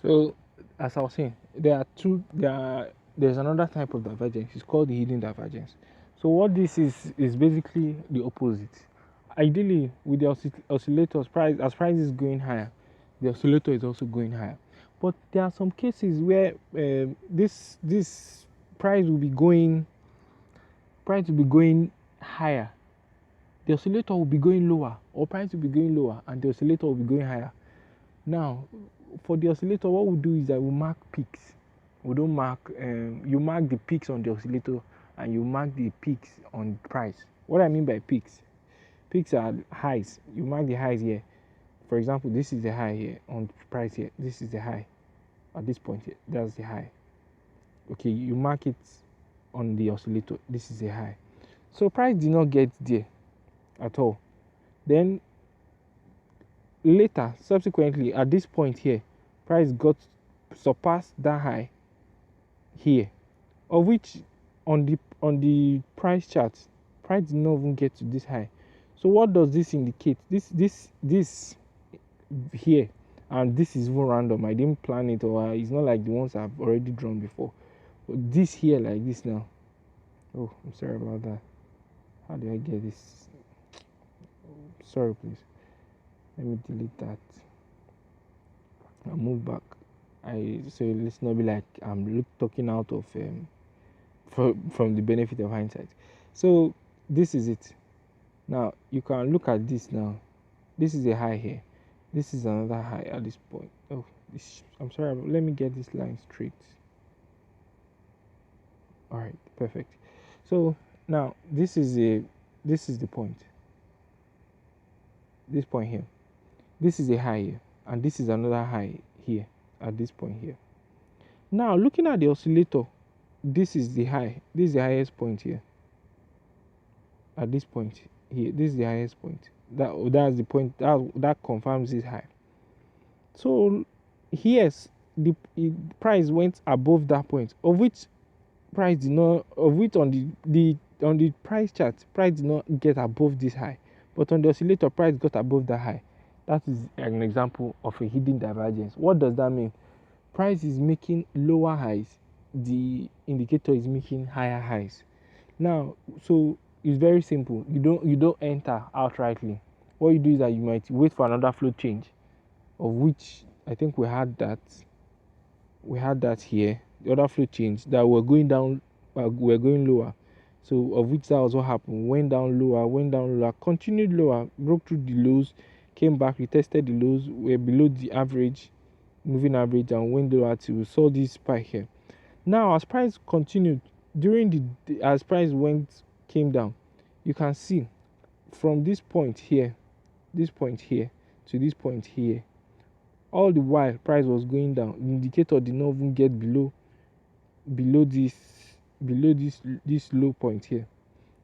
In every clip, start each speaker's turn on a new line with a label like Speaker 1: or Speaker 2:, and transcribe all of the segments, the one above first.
Speaker 1: So as I was saying, there's another type of divergence. It's called the hidden divergence. So what this is basically the opposite. Ideally, with the oscillators, price is going higher, the oscillator is also going higher. But there are some cases where this price will be going higher, the oscillator will be going lower, or price will be going lower and the oscillator will be going higher. Now, for the oscillator, what we do is that we mark peaks. We don't mark. You mark the peaks on the oscillator, and you mark the peaks on price. What I mean by peaks are highs. You mark the highs here. For example, this is the high here on price here. This is the high at this point here. That's the high. Okay, you mark it on the oscillator. This is the high. So price did not get there at all. Then later, subsequently, at this point here, price got surpassed that high here, of which on the price chart, price did not even get to this high. So what does this indicate? This here, and this is even random. I didn't plan it, or it's not like the ones I've already drawn before. But this here, like this now. Oh, I'm sorry about that. How do I get this? Sorry, please. Let me delete that. I'll move back. So let's not be like I'm talking out of from the benefit of hindsight. So this is it. Now you can look at this now. This is a high here. This is another high at this point. Oh, I'm sorry. Let me get this line straight. All right, perfect. So now this is the point. This point here. This is a high here, and this is another high here at this point here. Now looking at the oscillator, this is the high. This is the highest point here. At this point here, this is the highest point. That's the point that confirms this high. So here's the price went above that point, of which price did not, of which on the price chart, price did not get above this high, but on the oscillator, price got above that high. That is an example of a hidden divergence. What does that mean? Price is making lower highs, the indicator is making higher highs. Now, so it's very simple. You don't enter outrightly. What you do is that you might wait for another flow change, of which I think we had that here. The other flow change that we're going down, we're going lower. So of which that was what happened. Went down lower, continued lower, broke through the lows, came back, retested the lows, were below the average, moving average, and went lower till we saw this spike here. Now as price continued as price came down, you can see from this point here to this point here, all the while price was going down. The indicator did not even get below this low point here.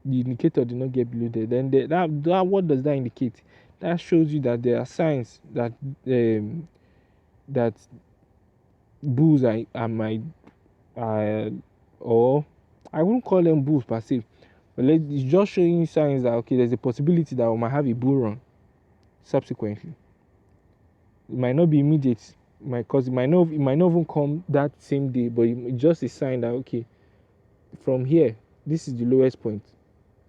Speaker 1: The indicator did not get below there. Then that what does that indicate? That shows you that there are signs that that bulls or I wouldn't call them bulls per se, but it's just showing you signs that okay, there's a possibility that we might have a bull run subsequently. It might not be immediate, because it might not even come that same day, but it's just a sign that okay, from here, this is the lowest point,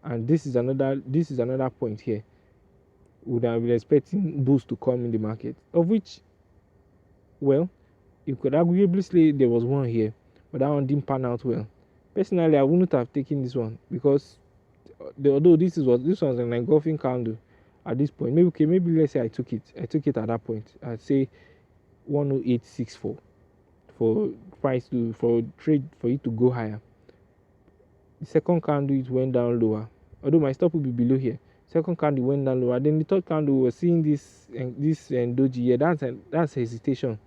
Speaker 1: and this is another point here. Would have been expecting bulls to come in the market, of which, well, you could arguably say there was one here, but that one didn't pan out well. Personally, I wouldn't have taken this one because although this was an engulfing candle at this point. Maybe let's say I took it at that point. I'd say 108.64 for price for it to go higher. The second candle it went down lower, although my stop will be below here. Second candle went down lower. Then the third candle was seeing this doji here. That's hesitation.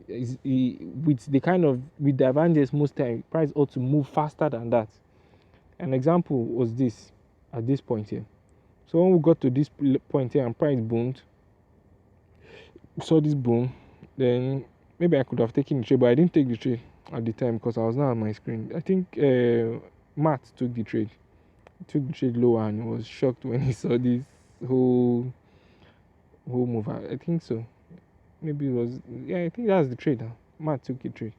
Speaker 1: With the divergence, most time price ought to move faster than that. An example was this at this point here. So when we got to this point here and price boomed, saw this boom, then maybe I could have taken the trade, but I didn't take the trade at the time because I was not on my screen. I think Matt took the trade. He took the trade lower and he was shocked when he saw this whole move. I think so. maybe it was, yeah, I think that's the trade now. Matt took a trade.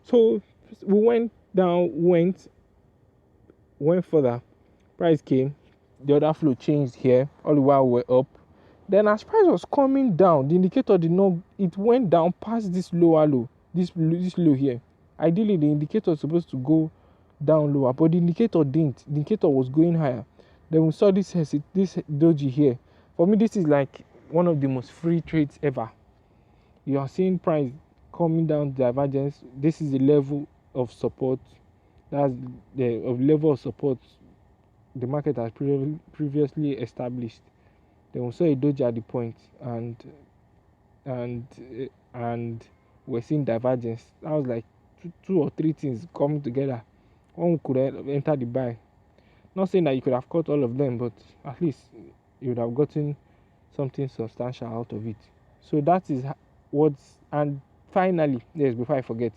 Speaker 1: So we went down, went further. Price came, the other flow changed here. All the while we're up. Then as price was coming down, the indicator did not. It went down past this lower low, this low here. Ideally, the indicator is supposed to go down lower, but the indicator didn't. The indicator was going higher. Then we saw this doji here. For me, this is like one of the most free trades ever. You are seeing price coming down divergence. This is the level of support. That's the of level of support the market has previously established. Then we saw a doji at the point, and and we're seeing divergence. That was like two or three things coming together. One could enter the buy. Not saying that you could have caught all of them, but at least you would have gotten something substantial out of it. So that is what's, and finally, yes, before I forget,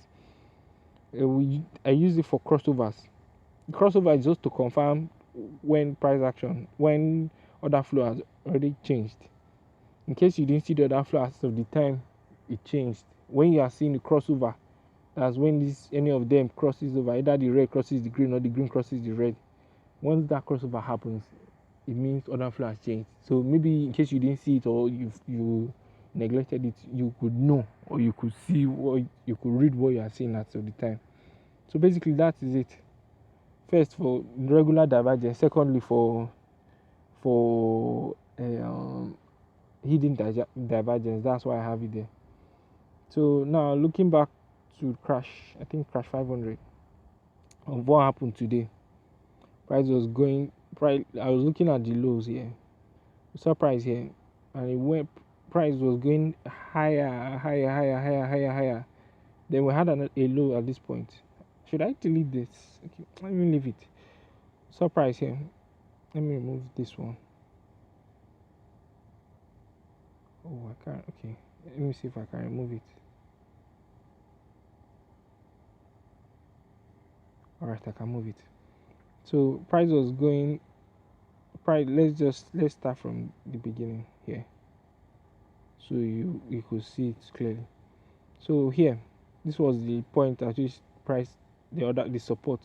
Speaker 1: I use it for crossovers. The crossover is just to confirm when price action, when order flow has already changed. In case you didn't see the order flow as of the time it changed, when you are seeing the crossover, that's when any of them crosses over. Either the red crosses the green or the green crosses the red. Once that crossover happens, it means order flow has changed. So maybe in case you didn't see it, or you neglected it, you could know, or you could see, what you could read what you are seeing at the time. So basically that is it. First for regular divergence, secondly for hidden divergence. That's why I have it there. So now looking back to crash, I think crash 500 of what happened today. Price was going, I was looking at the lows here. We saw price here, and it went, price was going higher. Then we had a low at this point. Should I delete this? Okay, let me leave it. Saw price here. Let me remove this one. Oh, I can't. Okay, let me see if I can remove it. Alright, I can move it. So price was going, let's start from the beginning here, so you could see it clearly. So here, this was the point at which price, the support,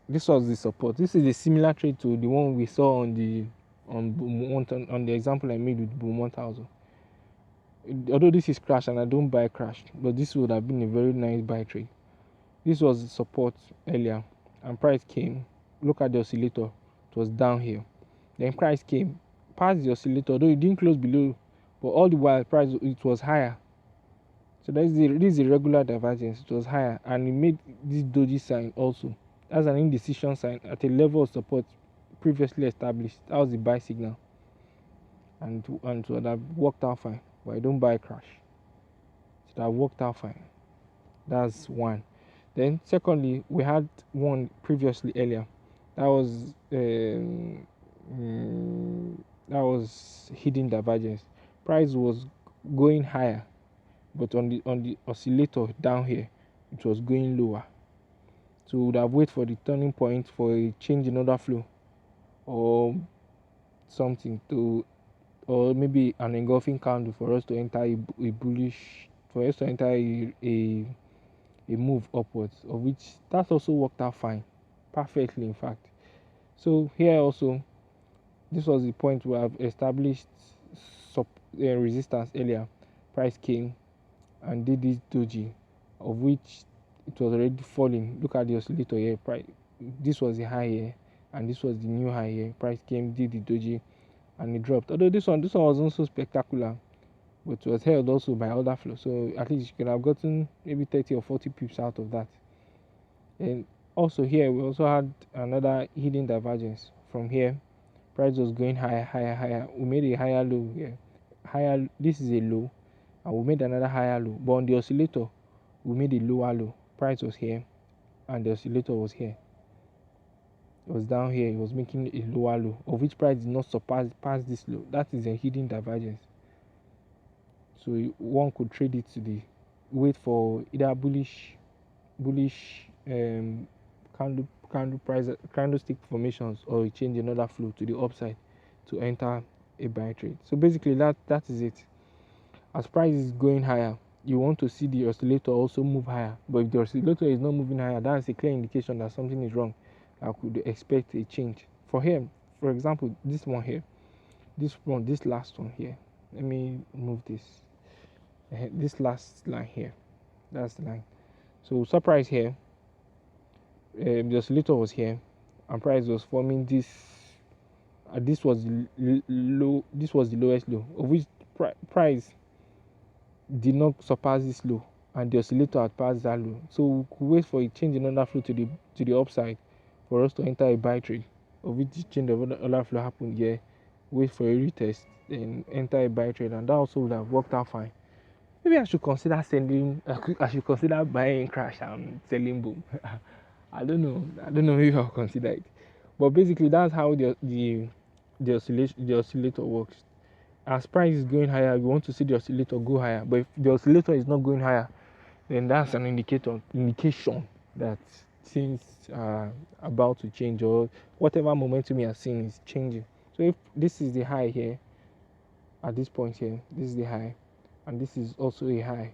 Speaker 1: this was the support. This is a similar trade to the one we saw on the example I made with boom 1000. Although this is crash and I don't buy crash, but this would have been a very nice buy trade. This was the support earlier, and price came. Look at the oscillator, it was down here. Then price came past the oscillator, though it didn't close below, but all the while price, it was higher. So this is a regular divergence. It was higher, and it made this doji sign also. That's an indecision sign at a level of support previously established. That was the buy signal, and so that worked out fine. But I don't buy crash, so that worked out fine. That's one. Then secondly, we had one previously earlier. That was hidden divergence. Price was going higher, but on the oscillator down here, it was going lower. So we would have waited for the turning point for a change in order flow, or something or maybe an engulfing candle for us to enter a bullish, for us to enter a move upwards, of which that also worked out fine, perfectly in fact. So here also, this was the point where I've established resistance earlier. Price came and did this doji, of which it was already falling. Look at the oscillator here. Price, this was the high here, and this was the new high here. Price came, did the doji, and it dropped. Although this one wasn't so spectacular, but it was held also by order flow. So at least you could have gotten maybe 30 or 40 pips out of that. And also here we also had another hidden divergence. From here, price was going higher. We made a higher low here. Higher, this is a low, and we made another higher low. But on the oscillator, we made a lower low. Price was here, and the oscillator was here. It was down here. It was making a lower low, of which price did not surpass past this low. That is a hidden divergence. So one could trade it to the wait for either bullish candlestick formations, or a change in order flow to the upside to enter a buy trade. So basically that is it. as price is going higher, you want to see the oscillator also move higher. But if the oscillator is not moving higher, that's a clear indication that something is wrong. I could expect a change. For here, for example, this one here, this last one here. Let me move this. This last line here, that's the line. So surprise here, the oscillator was here, and price was forming this. This was the low. This was the lowest low, of which price did not surpass this low, and the oscillator had passed that low. So we could wait for a change in order flow to the upside for us to enter a buy trade, of which the change of order flow happened here. Wait for a retest, then enter a buy trade, and that also would have worked out fine. Maybe I should consider selling. I should consider buying crash and selling boom. I don't know. Maybe I'll consider it. But basically, that's how the oscillator works. As price is going higher, you want to see the oscillator go higher. But if the oscillator is not going higher, then that's an indication that things are about to change, or whatever momentum you are seeing is changing. So if this is the high here, at this point here, this is the high, and this is also a high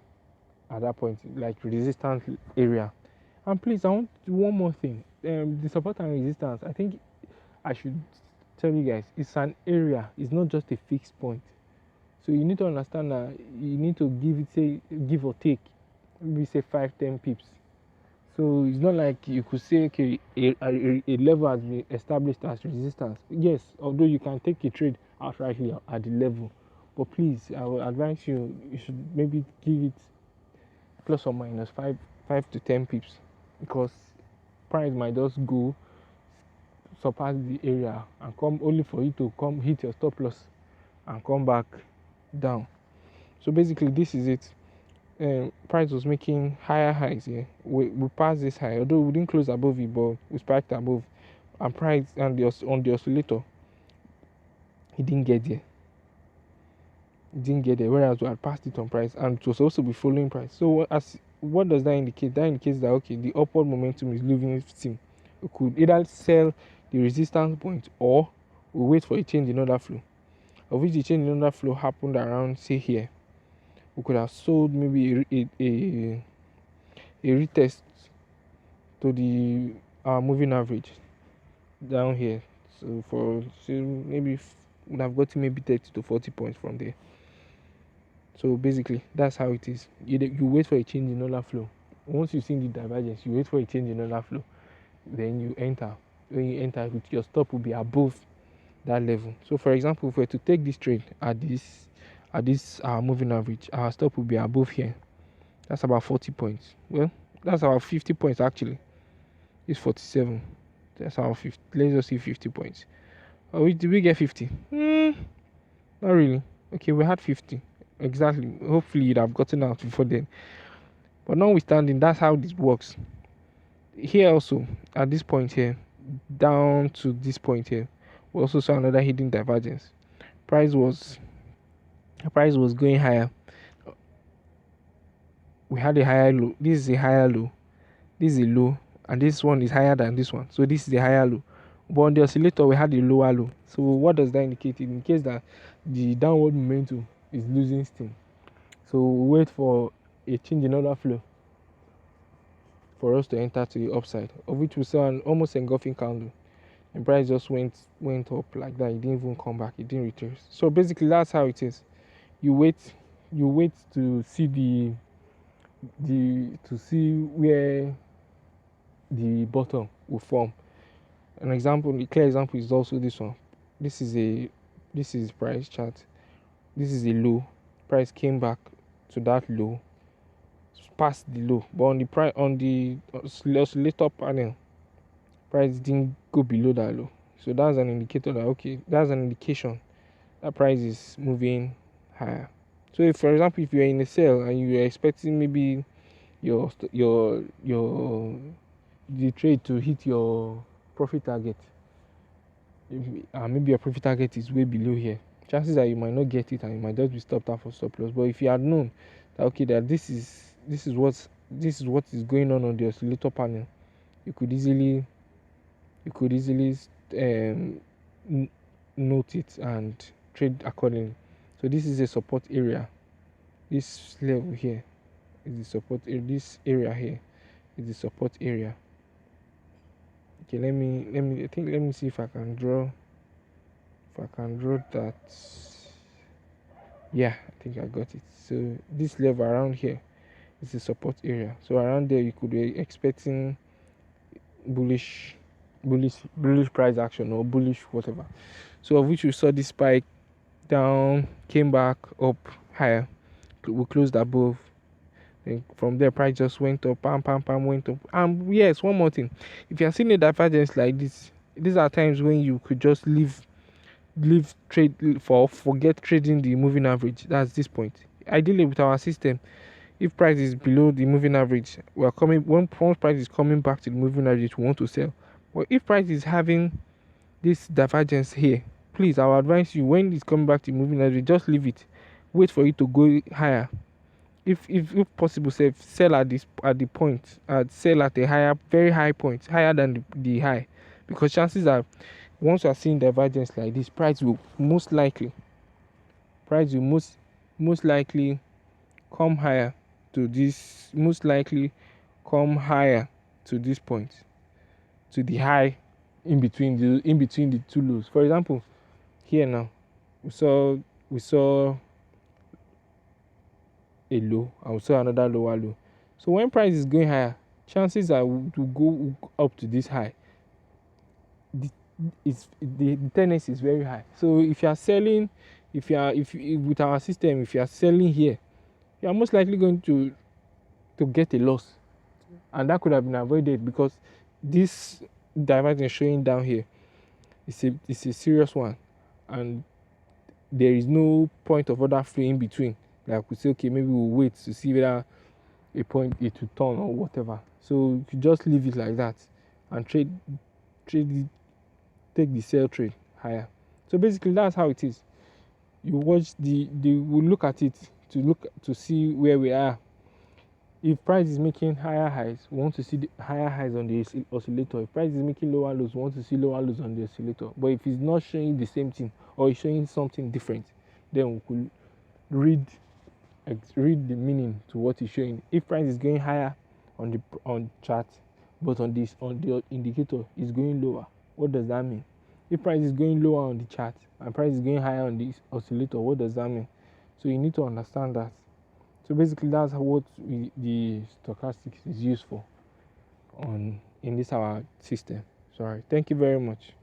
Speaker 1: at that point, like resistance area. And please, I want one more thing. The support and resistance, I think I should tell you guys, it's an area. It's not just a fixed point. So you need to understand that you need to give or take, maybe say 5-10 pips. So it's not like you could say, okay, a level has been established as resistance. Yes, although you can take a trade outrightly at the level, but please, I will advise you should maybe give it plus or minus 5 to 10 pips, because price might just go surpass the area and come only for you to come hit your stop loss and come back down. So basically, this is it. Price was making higher highs here. We passed this high, although we didn't close above it, but we spiked above. And price on the oscillator, he didn't get there. Whereas we had passed it on price, and it was supposed to be following price. So what does that indicate? That indicates that okay, the upward momentum is losing steam. We could either sell the resistance point, or we wait for a change in order flow, of which the change in order flow happened around, say, here. We could have sold maybe a retest to the moving average down here. So maybe would have gotten maybe 30 to 40 points from there. So basically, that's how it is. You wait for a change in order flow. Once you've seen the divergence, you wait for a change in order flow. Then you enter. When you enter, your stop will be above that level. So for example, if we were to take this trade at this moving average, our stop will be above here. That's about 40 points. Well, that's about 50 points actually. It's 47. That's our 50. Let's just see 50 points. Oh, did we get 50? Not really. Okay, we had 50. Exactly. Hopefully you'd have gotten out before then. But notwithstanding, that's how this works. Here also, at this point here, down to this point here, we also saw another hidden divergence. Price was going higher. We had a higher low. This is a higher low. This is a low, and this one is higher than this one. So this is a higher low. But on the oscillator, we had a lower low. So what does that indicate? It indicates that the downward momentum is losing steam. So we wait for a change in order flow for us to enter to the upside, of which we saw an almost engulfing candle. And price just went up like that. It didn't even come back. It didn't retrace. So basically, that's how it is. You wait to see to see where the bottom will form. A clear example is also this one. This is price chart. This is a low. Price came back to that low, past the low, but on the oscillator panel, price didn't go below that low. So that's an indicator that that's an indication that price is moving higher. So if, for example, if you're in a sale and you're expecting maybe your the trade to hit your profit target, maybe your profit target is way below here, chances are you might not get it and you might just be stopped out for stop loss. But if you had known that that this is what is going on the oscillator panel, you could easily note it and trade accordingly. So this is a support area. This level here is the support area. This area here is the support area. Okay, let me see if I can draw that. Yeah, I think I got it. So this level around here is the support area. So around there you could be expecting bullish bullish price action or bullish whatever. So of which we saw this spike down, came back up higher, we closed above. Then from there price just went up, pam went up. And yes, one more thing, if you're seeing a divergence like this, these are times when you could just leave trade for forget trading the moving average. That's this point. Ideally with our system, if price is below the moving average, we are coming once price is coming back to the moving average, we want to sell. But if price is having this divergence here, please, I will advise you, when it's coming back to moving average, just leave it. Wait for it to go higher. If possible, sell at the point, sell at a higher, very high point, higher than the high, because chances are, once you are seeing divergence like this, price will most likely most likely come higher to this, most likely come higher to this point, to the high in between the two lows. For example, here now we saw a low and we saw another lower low. So when price is going higher, chances are to go up to this high. The tendency is very high. So if you are selling, if with our system, if you are selling here, you are most likely going to get a loss, and that could have been avoided, because this divergence showing down here is a serious one, and there is no point of order flow in between. Like we say, okay, maybe we'll wait to see whether a point it will turn or whatever. So you just leave it like that and trade it, take the sell trade higher. So basically that's how it is. You watch we look at it to see where we are. If price is making higher highs, we want to see the higher highs on the oscillator. If price is making lower lows, we want to see lower lows on the oscillator. But if it's not showing the same thing or it's showing something different, then we could read the meaning to what it's showing. If price is going higher on chart, but on the indicator is going lower, what does that mean? If price is going lower on the chart and price is going higher on the oscillator, what does that mean? So you need to understand that. So basically that's what the stochastics is used for in this our system. Sorry. Thank you very much.